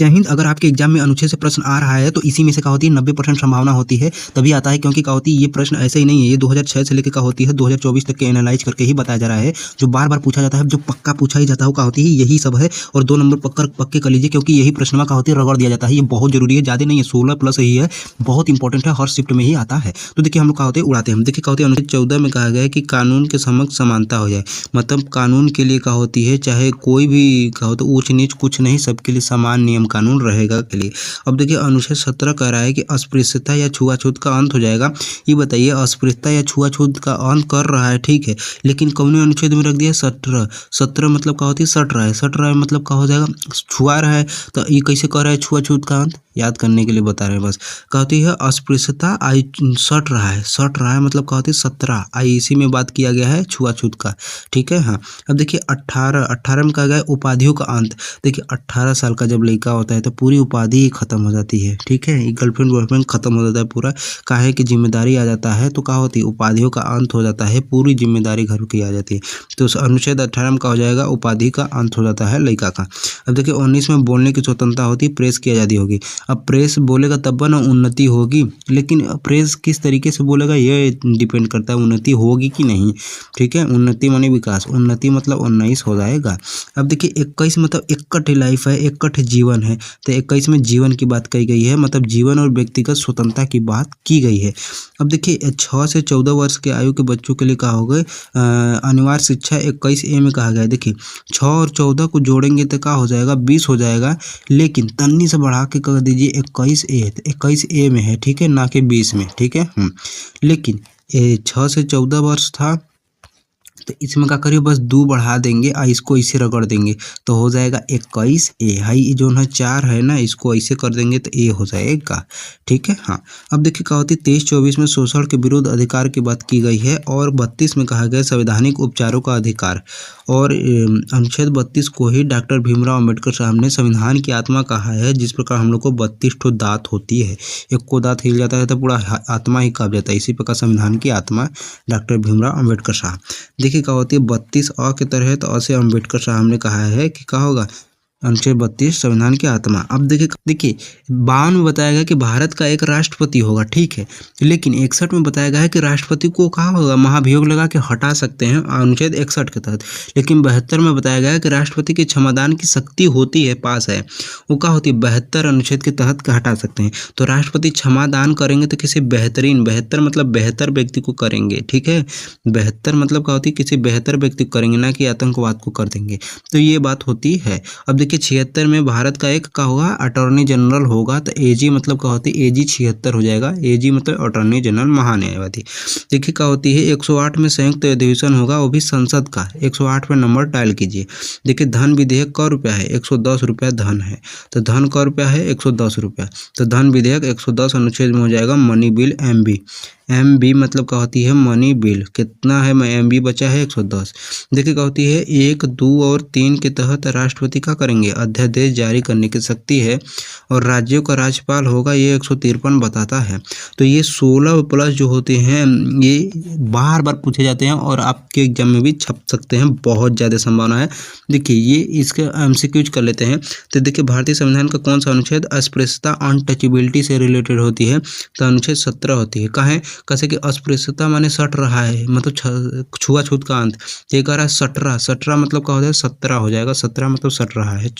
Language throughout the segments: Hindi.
जय हिंद। अगर आपके एग्जाम में अनुच्छेद से प्रश्न आ रहा है तो इसी में से क्या होती है 90% संभावना होती है, तभी आता है क्योंकि क्या होती है ये प्रश्न ऐसे ही नहीं है, ये 2006 से लेकर क्या होती है 2024 तक के एनालाइज करके ही बताया जा रहा है। जो बार बार पूछा जाता है, जो पक्का पूछा ही जाता है वो क्या होती है यही सब है। और 2 नंबर पक्के कर लीजिए क्योंकि यही प्रश्न क्या होती है रगड़ दिया जाता है। ये बहुत जरूरी है, ज़्यादा नहीं है, 16 प्लस ही है, बहुत इंपॉर्टेंट है, हर शिफ्ट में ही आता है। तो देखिए हम लोग क्या होते हैं उड़ाते हैं। देखिए क्या होती है अनुच्छेद 14 में कहा गया है कि कानून के समक्ष समानता हो जाए, मतलब कानून के लिए क्या होती है चाहे कोई भी क्या होता है ऊंच नीच कुछ नहीं, सबके लिए समान नियम कानून रहेगा के लिए। अब देखिए अनुच्छेद 17 कह रहा है कि अस्पृश्यता या छुआछूत का अंत हो जाएगा। ये बताइए अस्पृश्यता या छुआछूत का अंत कर रहा है, ठीक है, लेकिन कौन अनुच्छेद में रख दिया 17 मतलब क्या होती है सट रहा है मतलब क्या हो जाएगा छुआ रहा है। तो ये कैसे कर रहा है छुआछूत का अंत, याद करने के लिए बता रहे हैं बस। क्या होती है अस्पृश्यता आई सट रहा है मतलब क्या होती है 17 आई इसी में बात किया गया है छुआछूत का, ठीक है। हाँ अब देखिए 18 में कहा गया है उपाधियों का अंत। देखिए 18 साल का जब लड़का होता है तो पूरी उपाधि ही खत्म हो जाती है, ठीक है, गर्लफ्रेंड बॉयफ्रेंड खत्म हो जाता है पूरा, काहे की जिम्मेदारी आ जाता है तो क्या होती है उपाधियों का अंत हो जाता है, पूरी जिम्मेदारी घर की आ जाती है। तो उस अनुच्छेद 18 में क्या हो जाएगा उपाधि का अंत हो जाता है लड़का का। अब देखिए 19 में बोलने की स्वतंत्रता होती है, प्रेस की आज़ादी होगी। अब प्रेस बोलेगा तब ना उन्नति होगी, लेकिन प्रेस किस तरीके से बोलेगा ये डिपेंड करता है उन्नति होगी कि नहीं, ठीक है। उन्नति माने विकास, उन्नति मतलब 19 हो जाएगा। अब देखिए 21 मतलब एकट लाइफ है, एकट जीवन है, तो 21 में जीवन की बात कही गई है, मतलब जीवन और व्यक्तिगत स्वतंत्रता की बात की गई है। अब देखिए 6 से 14 वर्ष के आयु के बच्चों के लिए कहा होगा अनिवार्य शिक्षा 21A में कहा गया है। देखिए 6 और 14 को जोड़ेंगे तो क्या हो जाएगा 20 हो जाएगा, लेकिन तन्नी से बढ़ा के कर दीजिए 21A, 21A में है, ठीक है, ना कि 20 में, ठीक है। लेकिन 6 से 14 वर्ष था तो इसमें क्या करिए बस 2 बढ़ा देंगे और इसको इसे रगड़ देंगे तो हो जाएगा 21A। हाई जो है 4 है ना, इसको ऐसे कर देंगे तो A हो जाएगा, ठीक है। हाँ अब देखिए क्या होती है 23-24 में शोषण के विरुद्ध अधिकार की बात की गई है, और 32 में कहा गया संवैधानिक उपचारों का अधिकार। और अनुच्छेद 32 को ही डॉक्टर भीमराव अम्बेडकर साहब ने संविधान की आत्मा कहा है। जिस प्रकार हम लोग को 32 ठो दांत होती है, एक को दांत हिल जाता है तो पूरा आत्मा ही काँप जाता है, इसी प्रकार संविधान की आत्मा डॉक्टर भीमराव अम्बेडकर साहब। देखिए क्या होती है 32 अ के तरह है तो अ से अम्बेडकर साहब ने कहा है कि क्या होगा अनुच्छेद 32 संविधान की आत्मा। अब देखिए 52 में बताया गया कि भारत का एक राष्ट्रपति होगा, ठीक है, लेकिन 61 में बताया गया है कि राष्ट्रपति को कहा होगा महाभियोग लगा के हटा सकते हैं अनुच्छेद 61 के तहत। लेकिन 72 में बताया गया है कि राष्ट्रपति की क्षमादान की शक्ति होती है, पास है, वो क्या होती है 72 अनुच्छेद के तहत हटा सकते हैं। तो राष्ट्रपति क्षमादान करेंगे तो किसी बेहतरीन, बेहतर मतलब बेहतर व्यक्ति को करेंगे, ठीक है, बेहतर मतलब क्या होती है किसी बेहतर व्यक्ति को करेंगे, ना कि आतंकवाद को कर देंगे, तो ये बात होती है। अब देखिए 76 में भारत का एक क्या होगा अटॉर्नी जनरल होगा, तो एजी मतलब क्या होती है एजी 76 हो जाएगा, एजी मतलब अटॉर्नी जनरल महान्यायवादी। देखिए क्या होती है 108 में संयुक्त अधिवेशन होगा, वो भी संसद का, 108 पे नंबर डायल कीजिए। देखिए धन विधेयक क रुपया है 110 रुपया धन है, तो धन क रुपया है 110 रुपया, तो धन विधेयक 110 अनुच्छेद में हो जाएगा मनी बिल MB मतलब क्या होती है मनी बिल, कितना है MB बचा है 110। देखिए क्या होती है 1, 2 और 3 के तहत राष्ट्रपति क्या करेंगे अध्यादेश जारी करने की शक्ति है, और राज्यों का राज्यपाल होगा, ये 153 बताता है। तो ये 16 प्लस जो होते हैं ये बार बार पूछे जाते हैं और आपके एग्जाम में भी छप सकते हैं, बहुत ज़्यादा संभावना है। देखिए ये इसके MCQs कर लेते हैं। तो देखिए भारतीय संविधान का कौन सा अनुच्छेद अस्पृश्यता अनटचेबिलिटी से रिलेटेड होती है, तो अनुच्छेद 17 होती है। कहाँ कैसे कि अस्पृश्यता माने सट रहा है मतलब छुआछूत का अंत, ये कह रहा है 17 मतलब क्या हो जाएगा 17 हो जाएगा, 17 मतलब सट रहा है,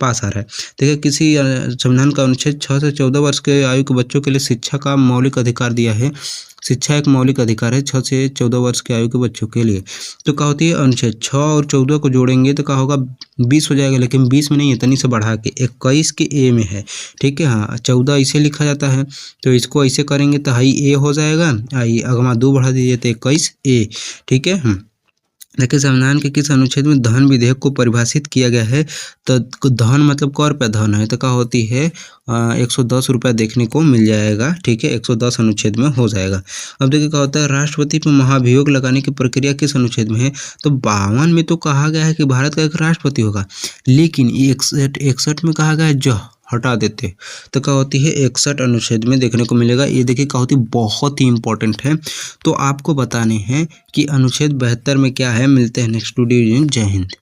पास आ रहा है। देखिए किसी संविधान का अनुच्छेद 6 से 14 वर्ष के आयु के बच्चों के लिए शिक्षा का मौलिक अधिकार दिया है। शिक्षा एक मौलिक अधिकार है 6 से 14 वर्ष के आयु के बच्चों के लिए। तो क्या होती है अनुच्छेद 6 और 14 को जोड़ेंगे तो क्या होगा 20 हो जाएगा, लेकिन 20 में नहीं है, तनी से बढ़ा के 21 के A में है, ठीक है। हाँ 14 इसे लिखा जाता है, तो इसको ऐसे करेंगे तो हाई A हो जाएगा, आई अगमा 2 बढ़ा दीजिए तो 21A, ठीक है। देखिए संविधान के किस अनुच्छेद में धन विधेयक को परिभाषित किया गया है, तो धन मतलब क रुपया धन है, तो क्या होती है 110 रुपया देखने को मिल जाएगा, ठीक है, 110 अनुच्छेद में हो जाएगा। अब देखिए क्या होता है राष्ट्रपति पर महाभियोग लगाने की प्रक्रिया किस अनुच्छेद में है, तो 52 में तो कहा गया है कि भारत का एक राष्ट्रपति होगा, लेकिन 61 में कहा गया है जो हटा देते, तो क्या होती है 61 अनुच्छेद में देखने को मिलेगा। ये देखिए क्या होती है बहुत ही इंपॉर्टेंट है, तो आपको बताने हैं कि अनुच्छेद 72 में क्या है। मिलते हैं नेक्स्ट वीडियो। जय हिंद।